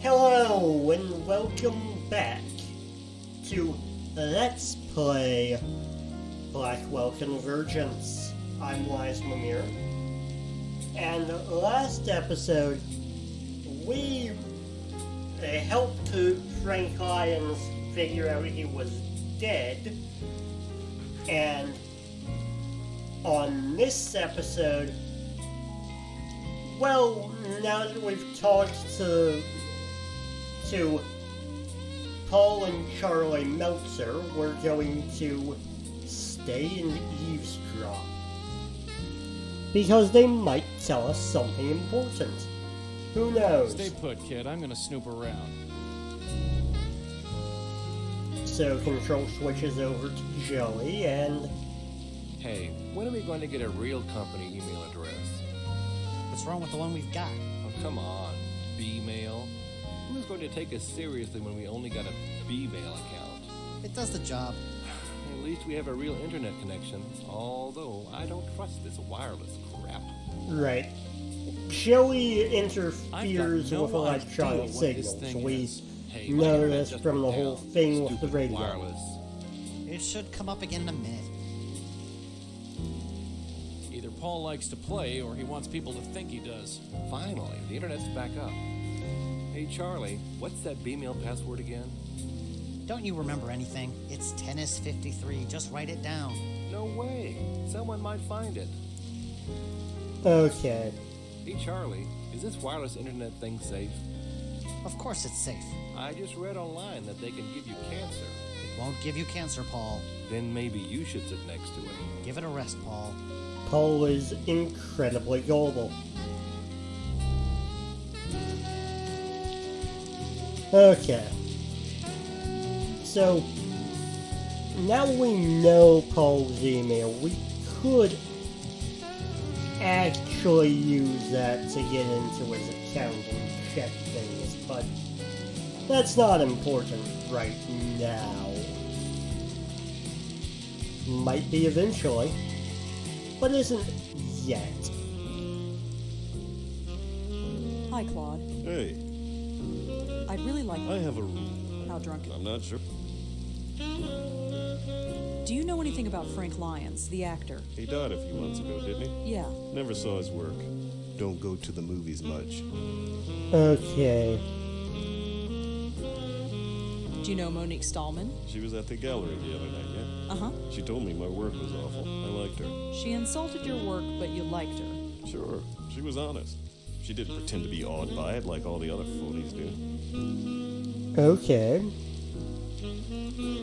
Hello and welcome back to Let's Play Blackwell Convergence. I'm Wisemimir, and last episode we helped Frank Lyons figure out he was dead, and on this episode, well, now that we've talked to Paul and Charlie Meltzer, we're going to stay and eavesdrop. Because they might tell us something important. Who knows? Stay put, kid. I'm gonna snoop around. So Control switches over to Joey and... Hey, when are we going to get a real company email address? What's wrong with the one we've got? Oh, come on. B-mail? Who's going to take us seriously when we only got a B-mail account? It does the job. At least we have a real internet connection, although I don't trust this wireless crap. Right. Joey interferes no with electronic idea what this signals. thing We is. Hey, know my this just from the went whole down. thing with the Stupid radio. wireless. It should come up again in a minute. Either Paul likes to play, or he wants people to think he does. Finally, the internet's back up. Hey, Charlie, what's that B-mail password again? Don't you remember anything? It's tennis 53. Just write it down. No way. Someone might find it. Okay. Hey, Charlie, is this wireless internet thing safe? Of course it's safe. I just read online that they can give you cancer. It won't give you cancer, Paul. Then maybe you should sit next to it. Give it a rest, Paul. Paul is incredibly gullible. Okay. So, now we know Paul's email. We could actually use that to get into his account and check things, but that's not important right now. Might be eventually, but isn't yet. Hi, Claude. Hey, I'd really like... I have a rule. How drunk... I'm not sure. Do you know anything about Frank Lyons, the actor? He died a few months ago, didn't he? Yeah. Never saw his work. Don't go to the movies much. Okay. Do you know Monique Stallman? She was at the gallery the other night, yeah? Uh-huh. She told me my work was awful. I liked her. She insulted your work, but you liked her. Sure, she was honest. She didn't pretend to be awed by it like all the other phonies do. Okay.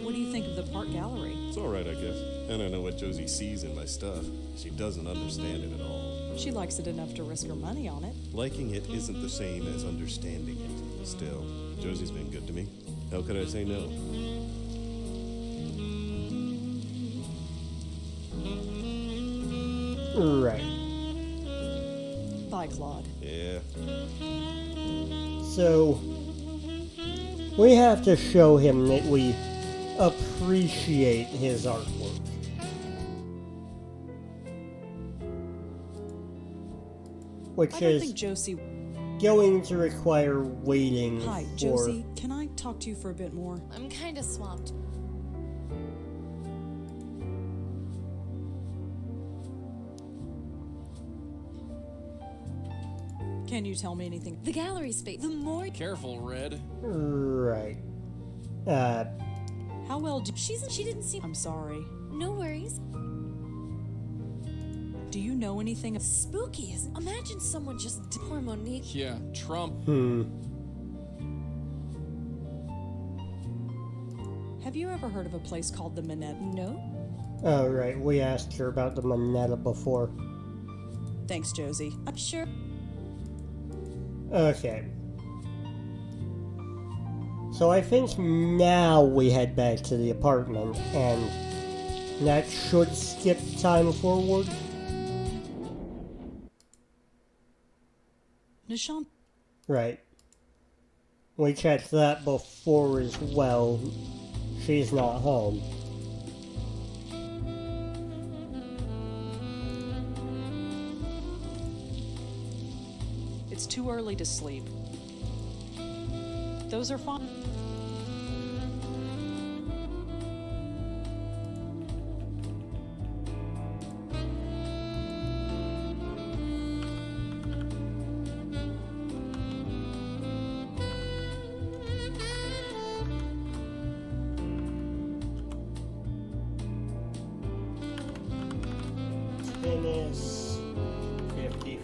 What do you think of the Park Gallery? It's alright, I guess. And I know what Josie sees in my stuff. She doesn't understand it at all. She likes it enough to risk her money on it. Liking it isn't the same as understanding it. Still, Josie's been good to me. How could I say no? Right. Bye, Claude. Yeah. So, we have to show him that we appreciate his artwork. Which I don't is think Josie... going to require waiting Hi, for... Josie. Can I talk to you for a bit more? I'm kinda swamped. Can you tell me anything? The gallery space. The more Careful, Red. Right. How well do... she didn't seem. I'm sorry. No worries. Do you know anything... Spooky, isn't? Imagine someone just poor Monique. Yeah, Trump. Have you ever heard of a place called the Minette? No. Oh, right. We asked her about the Moneta before. Thanks, Josie. I'm sure. Okay. So I think now we head back to the apartment, and that should skip time forward. Nishant... Right. We checked that before as well. She's not home. It's too early to sleep. Those are fine. Tennis 53.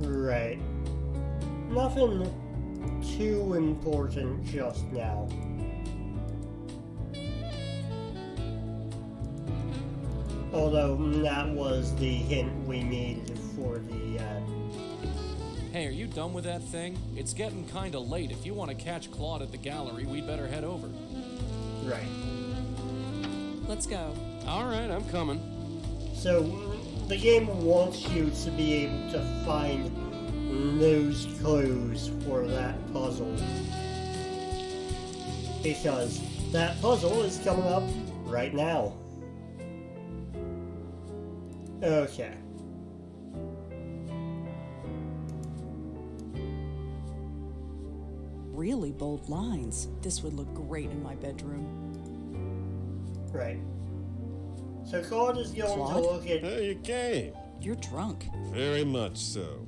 Right. Nothing too important just now. Although that was the hint we needed for the, Hey, are you done with that thing? It's getting kinda late. If you want to catch Claude at the gallery, we'd better head over. right. Let's go. Alright, I'm coming. So, the game wants you to be able to find those clues for that puzzle. Because that puzzle is coming up right now. Okay. Really bold lines. This would look great in my bedroom. Right. So Claude is going Claude? to look at... Oh, you came. You're drunk. Very much so.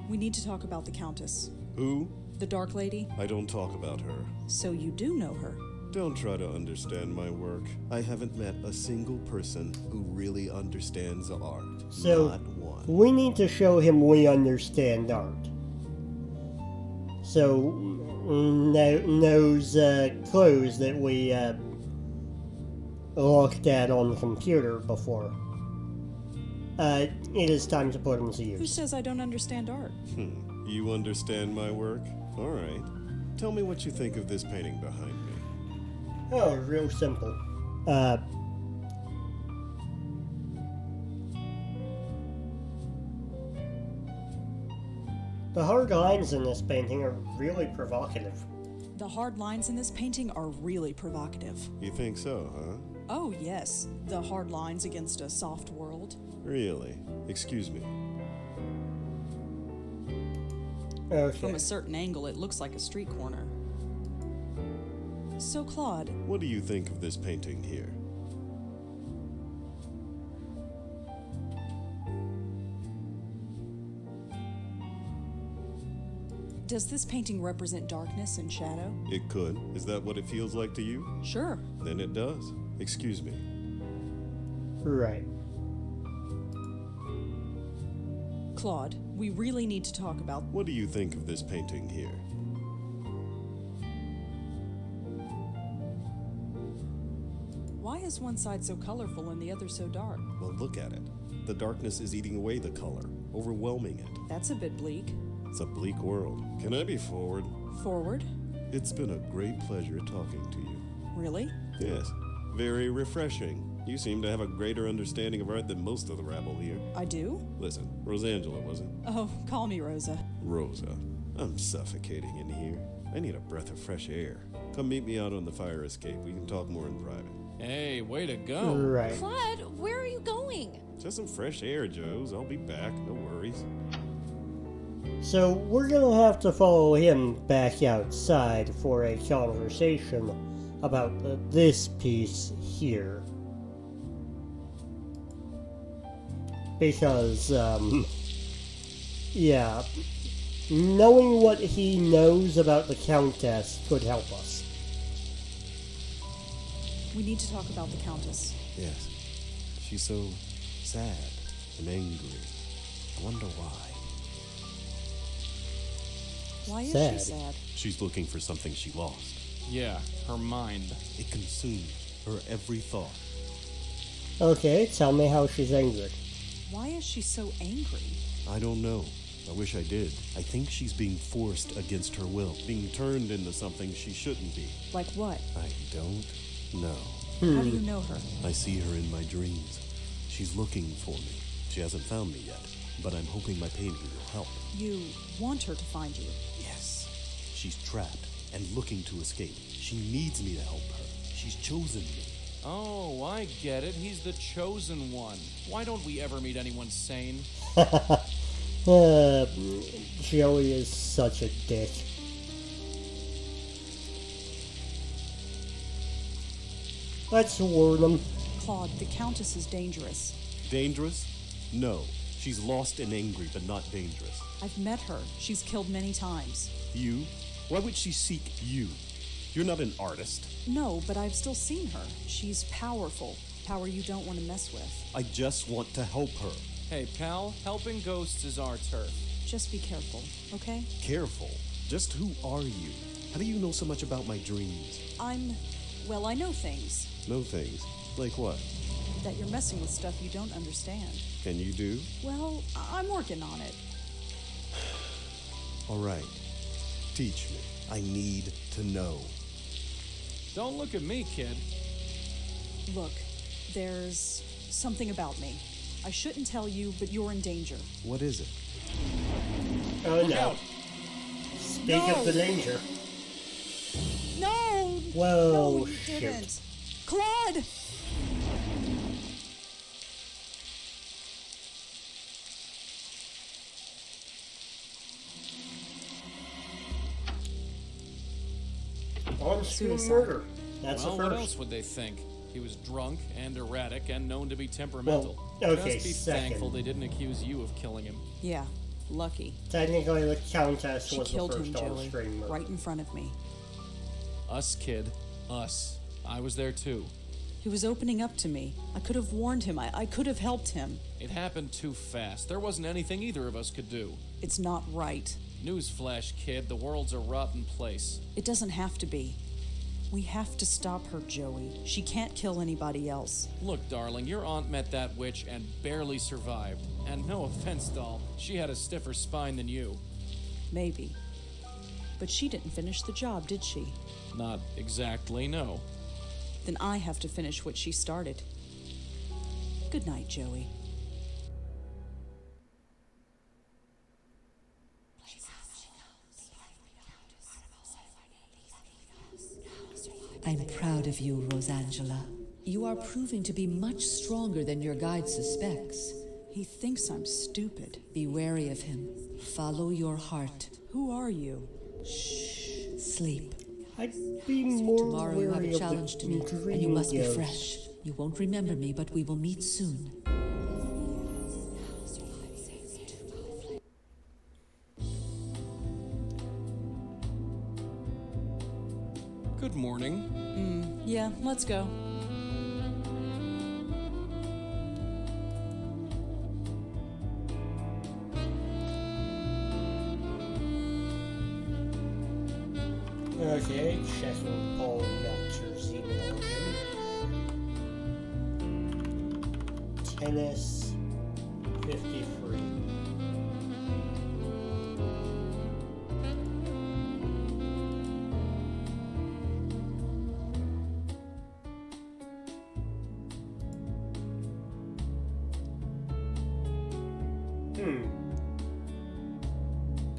We need to talk about the Countess. Who? The Dark Lady. I don't talk about her. So you do know her. Don't try to understand my work. I haven't met a single person who really understands art. So, Not one. we need to show him we understand art. So, those clues that we looked at on the computer before. It is time to put them to Who use. says I don't understand art? You understand my work? All right. Tell me what you think of this painting behind me. Oh, real simple. The hard lines in this painting are really provocative. The hard lines in this painting are really provocative. You think so, huh? Oh, yes. The hard lines against a soft world. Really? Excuse me. Okay. From a certain angle, it looks like a street corner. So, Claude, What do you think of this painting here? does this painting represent darkness and shadow? It could. Is that what it feels like to you? Sure. Then it does. Excuse me. Right. Claude, we really need to talk about... What do you think of this painting here? Why is one side so colorful and the other so dark? Well, look at it. The darkness is eating away the color, overwhelming it. That's a bit bleak. It's a bleak world. Can I be forward? Forward? It's been a great pleasure talking to you. Really? Yes, very refreshing. You seem to have a greater understanding of art than most of the rabble here. I do? Listen, Rosangela, was it? Oh, call me Rosa. Rosa, I'm suffocating in here. I need a breath of fresh air. Come meet me out on the fire escape. We can talk more in private. Hey, way to go. Right. Claude, where are you going? Just some fresh air, Joes. I'll be back. No worries. So we're gonna have to follow him back outside for a conversation about this piece here. Because, yeah, knowing what he knows about the Countess could help us. We need to talk about the Countess. Yes. She's so sad and angry. I wonder why. Why is Sad. she sad? She's looking for something she lost. Yeah, her mind. It consumed her every thought. Okay, tell me how she's angry. Why is she so angry? I don't know. I wish I did. I think she's being forced against her will, being turned into something she shouldn't be. Like what? I don't know. How do you know her? I see her in my dreams. She's looking for me. She hasn't found me yet, but I'm hoping my painting will help. You want her to find you. Yes. She's trapped, and looking to escape. She needs me to help her. She's chosen me. Oh, I get it. He's the chosen one. Why don't we ever meet anyone sane? Joey is such a dick. Let's warn him. Claude, the Countess is dangerous. Dangerous? No. She's lost and angry, but not dangerous. I've met her. She's killed many times. You? Why would she seek you? You're not an artist. No, but I've still seen her. She's powerful. Power you don't want to mess with. I just want to help her. Hey, pal, helping ghosts is our turf. Just be careful, okay? Careful. Just who are you? How do you know so much about my dreams? Well, I know things. No things. Like what? That you're messing with stuff you don't understand. Can you do? Well, I'm working on it. All right. Teach me. I need to know. Don't look at me, kid. Look, there's something about me. I shouldn't tell you, but you're in danger. What is it? Oh Look no. out. Speak of the danger. No! Whoa, No, you shoot. didn't. Claude! On-screen Suicide. murder. That's Well, the what first. else would they think? He was drunk and erratic and known to be temperamental. Well, okay, Just be second. thankful they didn't accuse you of killing him. Yeah, lucky. Technically, the Countess She was the killed first him, Joey. on-screen murder. Right in front of me. Us, kid. Us. I was there too. He was opening up to me. I could have warned him. I could have helped him. It happened too fast. There wasn't anything either of us could do. It's not right. Newsflash, kid. The world's a rotten place. It doesn't have to be. We have to stop her, Joey. She can't kill anybody else. Look, darling, your aunt met that witch and barely survived. And no offense, doll, she had a stiffer spine than you. Maybe. But she didn't finish the job, did she? Not exactly, no. Then I have to finish what she started. Good night, Joey. I'm proud of you, Rosangela. You are proving to be much stronger than your guide suspects. He thinks I'm stupid. Be wary of him. Follow your heart. Who are you? Shh. Sleep. I'd be more Tomorrow you have wary a of challenge the to meet, and you dream must be ghost. fresh. You won't remember me, but we will meet soon. Good morning. Yeah, let's go. Okay, checking Paul Meltzers' email again. Tennis 53.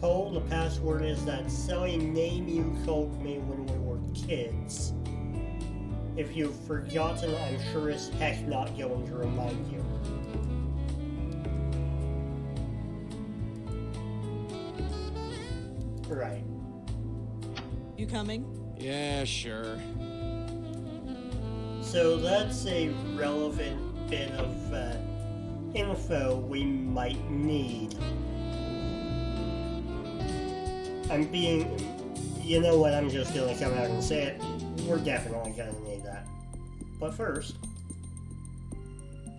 Paul, the password is that silly name you told me when we were kids. If you've forgotten, I'm sure as heck not going to remind you. Right. You coming? Yeah, sure. So that's a relevant bit of info we might need. You know what, I'm just gonna come out and say it. We're definitely gonna need that. But first,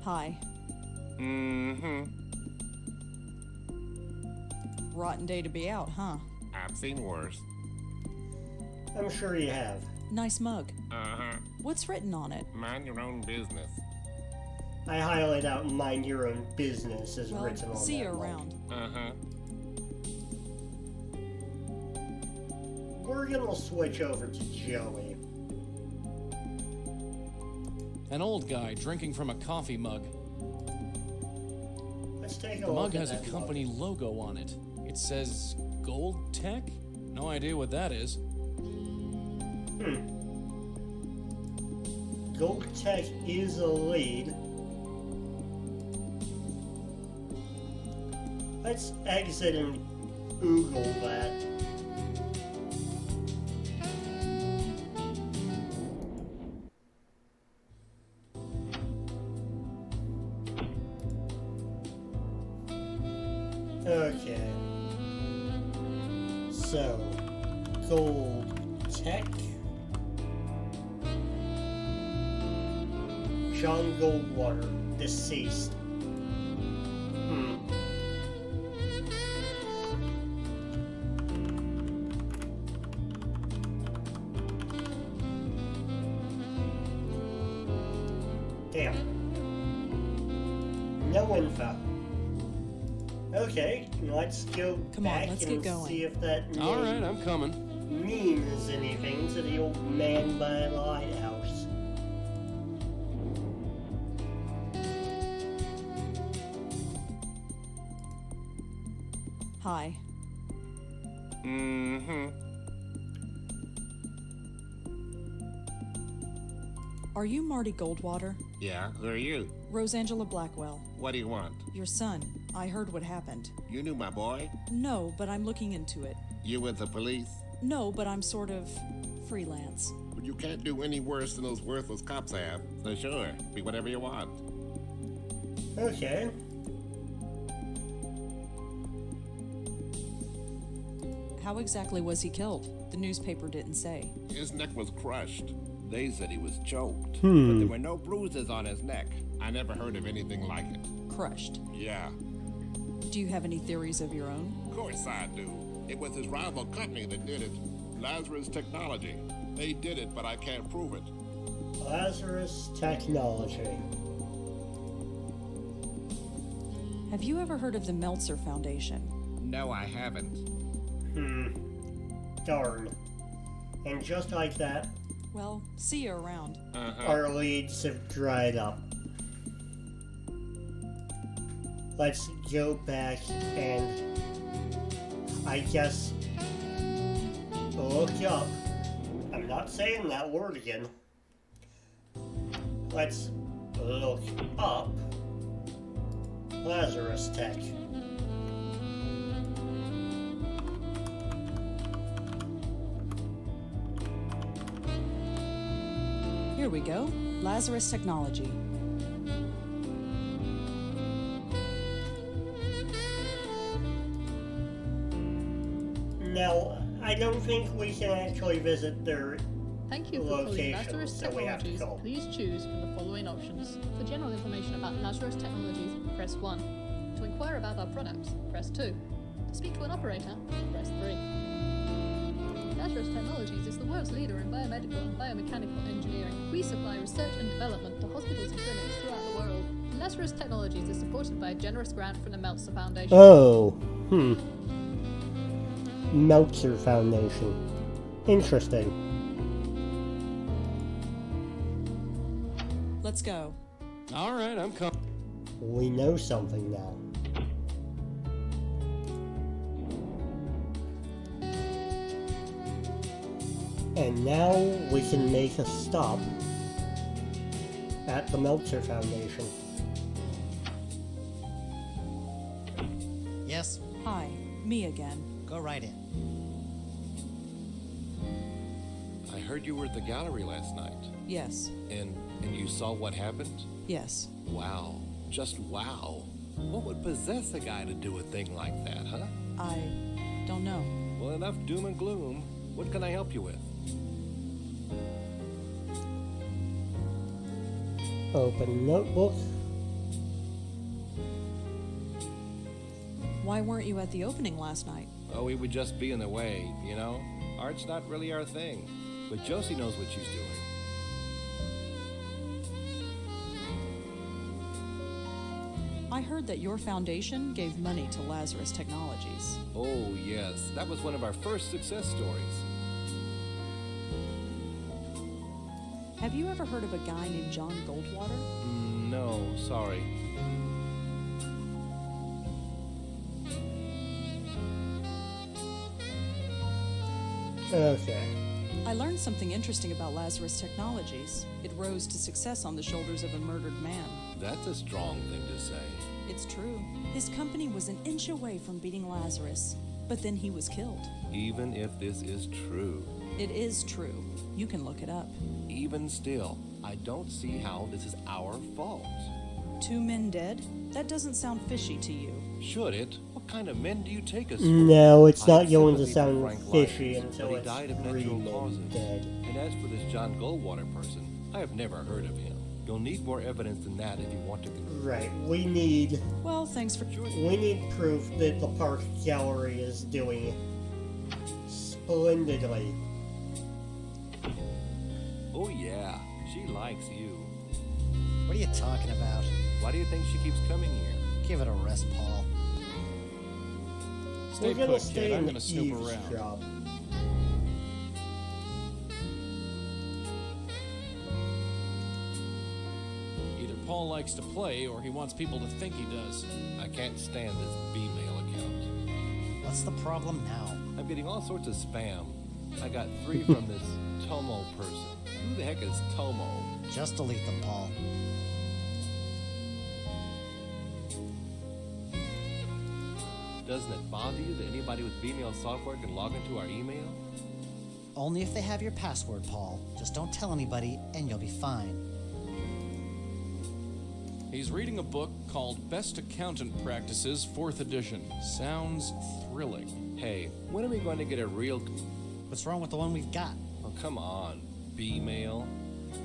Hi. Mm-hmm. Rotten day to be out, huh? I've seen worse. I'm sure you have. Nice mug. Uh-huh. What's written on it? Mind your own business. I highlight out mind your own business as Well, written on see that you mug. around. Uh-huh. We're gonna switch over to Joey. An old guy drinking from a coffee mug. Let's take a The look mug at has a that mug. company logo on it. It says Gold Tech? No idea what that is. Gold Tech is a lead. Let's exit and Google that. Okay. So, Gold Tech. John Goldwater, deceased. Damn. No info. Okay, let's go Come on, back let's and get going. see if that name Alright, I'm coming. means anything to the old man by the lighthouse. Hi. Mm-hmm. Are you Marty Goldwater? Yeah, who are you? Rosangela Blackwell. What do you want? Your son. I heard what happened. You knew my boy? No, but I'm looking into it. You with the police? No, but I'm sort of freelance. But you can't do any worse than those worthless cops have. So sure, be whatever you want. Okay. How exactly was he killed? The newspaper didn't say. His neck was crushed. They said he was choked. Hmm. But there were no bruises on his neck. I never heard of anything like it. Crushed. Yeah, Do you have any theories of your own? of course I do. It was his rival company that did it. Lazarus Technology. They did it, but I can't prove it. Lazarus Technology. Have you ever heard of the Meltzer Foundation? No, I haven't. Darn. And just like that, Well, see you around. our leads have dried up. Let's go back and, I guess, look up. I'm not saying that word again. Let's look up Lazarus Tech. Here we go. Lazarus Technology. Now, I don't think we can actually visit their Thank you for calling location, Lazarus so we have to Technologies. call. Please choose from the following options. For general information about Lazarus Technologies, press 1. To inquire about our products, press 2. To speak to an operator, press 3. Lazarus Technologies is the world's leader in biomedical and biomechanical engineering. We supply research and development to hospitals and clinics throughout the world. Lazarus Technologies is supported by a generous grant from the Meltzer Foundation. Oh, Meltzer Foundation. Interesting. Let's go. Alright, I'm coming. We know something now. And now we can make a stop at the Meltzer Foundation. Yes, Hi, me again. go right in. I heard you were at the gallery last night. Yes, And you saw what happened? yes. Wow. Just wow. What would possess a guy to do a thing like that, huh? I don't know. Well, enough doom and gloom. What can I help you with? Open notebook. Why weren't you at the opening last night? Oh, we would just be in the way, you know? Art's not really our thing. But Josie knows what she's doing. I heard that your foundation gave money to Lazarus Technologies. Oh, yes. That was one of our first success stories. Have you ever heard of a guy named John Goldwater? No, sorry. Okay. I learned something interesting about Lazarus Technologies. It rose to success on the shoulders of a murdered man. That's a strong thing to say. It's true. His company was an inch away from beating Lazarus, but then he was killed. Even if this is true. It is true. You can look it up. Even still, I don't see how this is our fault. 2 men dead? That doesn't sound fishy to you. Should it? What kind of men do you take us for? No, it's not I have going to sympathy for sound Frank fishy Lyons, until but he it's died of 3 natural men causes. dead. And as for this John Goldwater person, I have never heard of him. You'll need more evidence than that if you want to. Right, we need Well, thanks for... proof that the park gallery is doing splendidly. Oh yeah, she likes you. What are you talking about? Why do you think she keeps coming here? Give it a rest, Paul. Stay We're gonna put, stay kid. I'm in gonna snoop around. eavesdrop. Either Paul likes to play, or he wants people to think he does. I can't stand this B-mail account. What's the problem now? I'm getting all sorts of spam. I got 3 from this Tomo person. Who the heck is Tomo? Just delete them, Paul. Doesn't it bother you that anybody with B-mail software can log into our email? Only if they have your password, Paul. Just don't tell anybody, and you'll be fine. He's reading a book called Best Accountant Practices, 4th edition. Sounds thrilling. Hey, when are we going to get a real... What's wrong with the one we've got? Oh, come on. B-mail?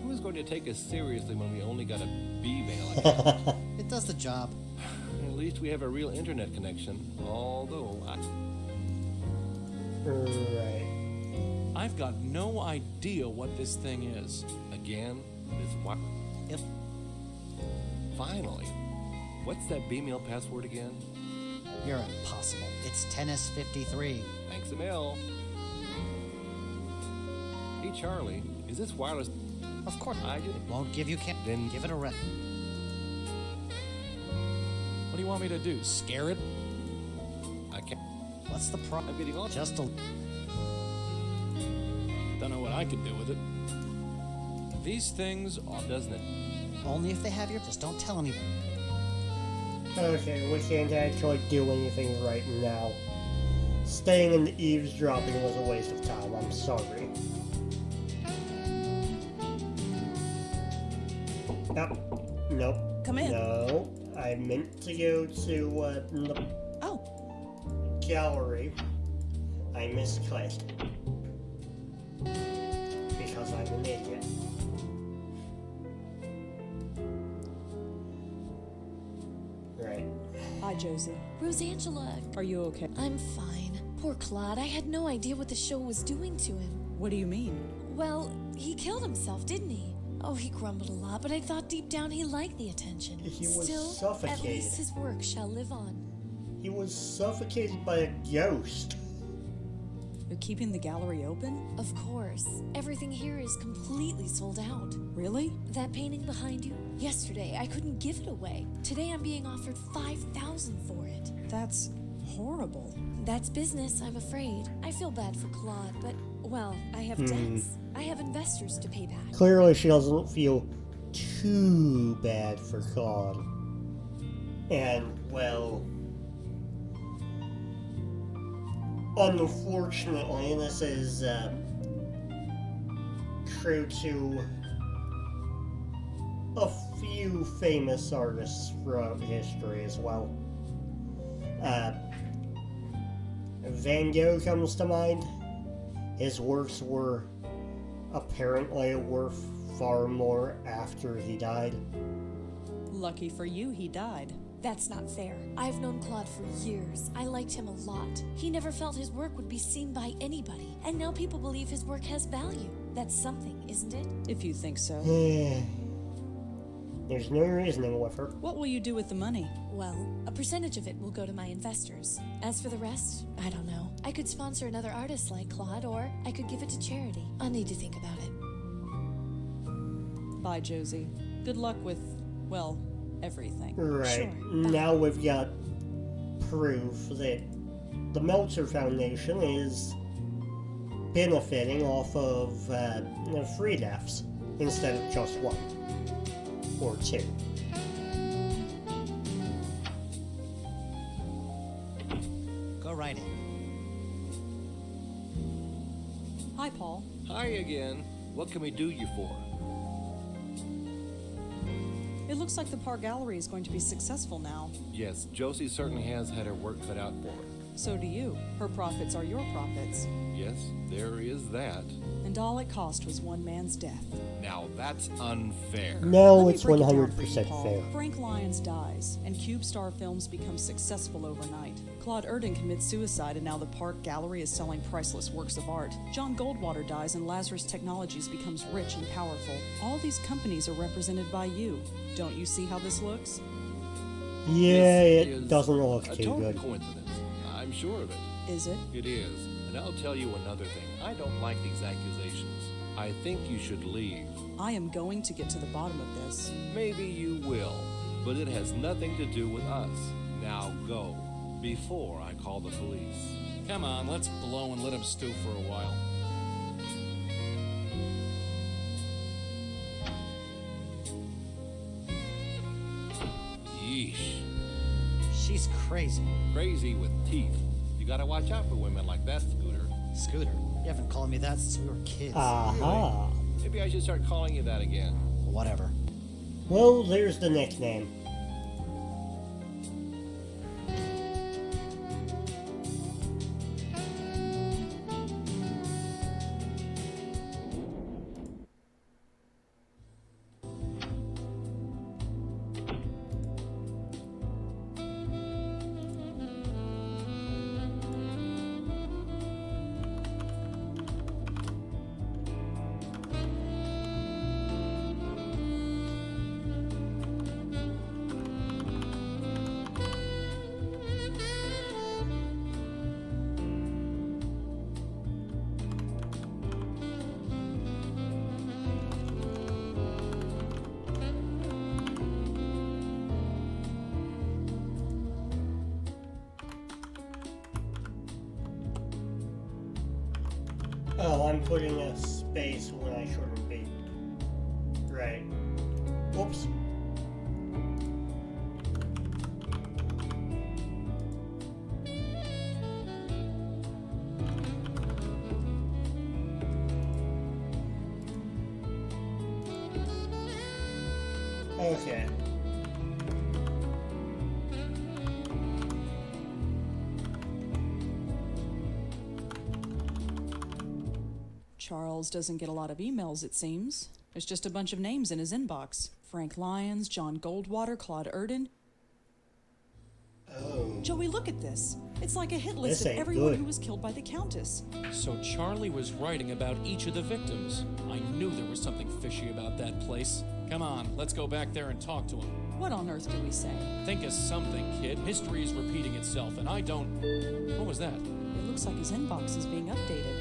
Who's going to take us seriously when we only got a B-mail account? It does the job. At least we have a real internet connection. Although, Right. I've got no idea what this thing is. Again, this what? Yep. Finally. What's that B-mail password again? You're impossible. It's Tennis 53. Thanks a mil. Hey, Charlie, is this wireless? Of course. I did. It won't give you Then give it a rest. What do you want me to do? Scare it? I can't. What's the problem? I'm getting all. Just a... Don't know what I could do with it. These things are... Doesn't it? Only if they have your... Just don't tell anybody. Okay, we can't actually do anything right now. Staying in the eavesdropping was a waste of time, I'm sorry. Oh, nope. Come in. No, I meant to go to the gallery. I misclicked. Because I'm an idiot. Right. Hi, Josie. Rosangela, Are you okay? I'm fine. Poor Claude, I had no idea what the show was doing to him. What do you mean? Well, he killed himself, didn't he? Oh, he grumbled a lot, but I thought deep down he liked the attention. He was Still, suffocated. at least his work shall live on. He was suffocated by a ghost. You're keeping the gallery open? Of course. Everything here is completely sold out. Really? That painting behind you? Yesterday, I couldn't give it away. Today, I'm being offered $5,000 for it. That's horrible. That's business, I'm afraid. I feel bad for Claude, but, well, I have debts. I have investors to pay back. Clearly she doesn't feel too bad for Claude. And, well... unfortunately, this is true to a few famous artists throughout history as well. Van Gogh comes to mind. His works were apparently worth far more after he died. Lucky for you, he died. That's not fair. I've known Claude for years. I liked him a lot. He never felt his work would be seen by anybody, and now people believe his work has value. That's something, isn't it? If you think so. There's no reasoning with her. What will you do with the money? Well, a percentage of it will go to my investors. As for the rest, I don't know. I could sponsor another artist like Claude, or I could give it to charity. I'll need to think about it. Bye, Josie. Good luck with, well, everything. Right. Sure. Now we've got proof that the Meltzer Foundation is benefiting off of free deaths instead of just one or two. Go right in. Hi, Paul. Hi again. What can we do you for? It looks like the Park Gallery is going to be successful now. Yes, Josie certainly has had her work cut out for her. So do you. Her profits are your profits. Yes, there is that. And all it cost was one man's death. Now that's unfair. No, Let me it's break it down for you, 100% Paul. fair. Frank Lyons dies, and CubeStar Films becomes successful overnight. Claude Erdin commits suicide, and now the Park Gallery is selling priceless works of art. John Goldwater dies, and Lazarus Technologies becomes rich and powerful. All these companies are represented by you. Don't you see how this looks? Yeah, This it is doesn't look a too total good. coincidence. I'm sure of it. Is it? It is. And I'll tell you another thing. I don't like these accusations. I think you should leave. I am going to get to the bottom of this. Maybe you will, but it has nothing to do with us. Now go, before I call the police. Come on, let's blow and let him stew for a while. Yeesh. She's crazy. Crazy with teeth. You gotta watch out for women like that, Scooter. Scooter, you haven't called me that since we were kids. Aha. Maybe I should start calling you that again. Whatever. Well, there's the nickname. Oh, I'm putting a space when I shouldn't be. Right. Whoops. Okay. Charles doesn't get a lot of emails, it seems. There's just a bunch of names in his inbox. Frank Lyons, John Goldwater, Claude Erdin. Oh. Joey, look at this. It's like a hit list This of ain't everyone good. who was killed by the Countess. So Charlie was writing about each of the victims. I knew there was something fishy about that place. Come on, let's go back there and talk to him. What on earth do we say? Think of something, kid. History is repeating itself, and I don't... What was that? It looks like his inbox is being updated.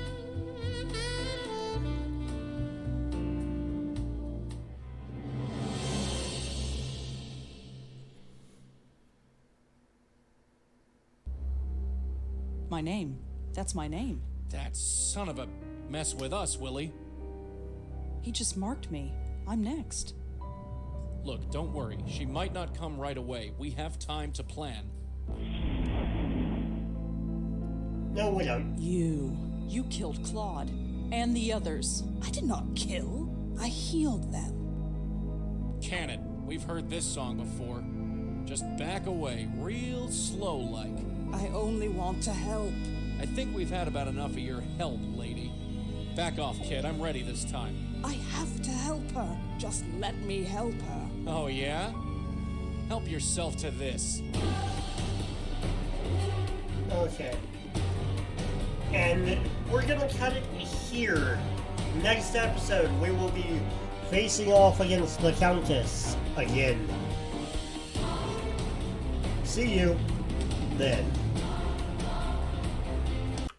My name. That's my name. That son of a... Mess with us, Willie. He just marked me. I'm next. Look, don't worry. She might not come right away. We have time to plan. No, we don't. You killed Claude. And the others. I did not kill. I healed them. Cannon, we've heard this song before. Just back away, real slow-like. I only want to help. I think we've had about enough of your help, lady. Back off, kid. I'm ready this time. I have to help her. Just let me help her. Oh, yeah? Help yourself to this. Okay. And we're gonna cut it here. Next episode, we will be facing off against the Countess again. See you then.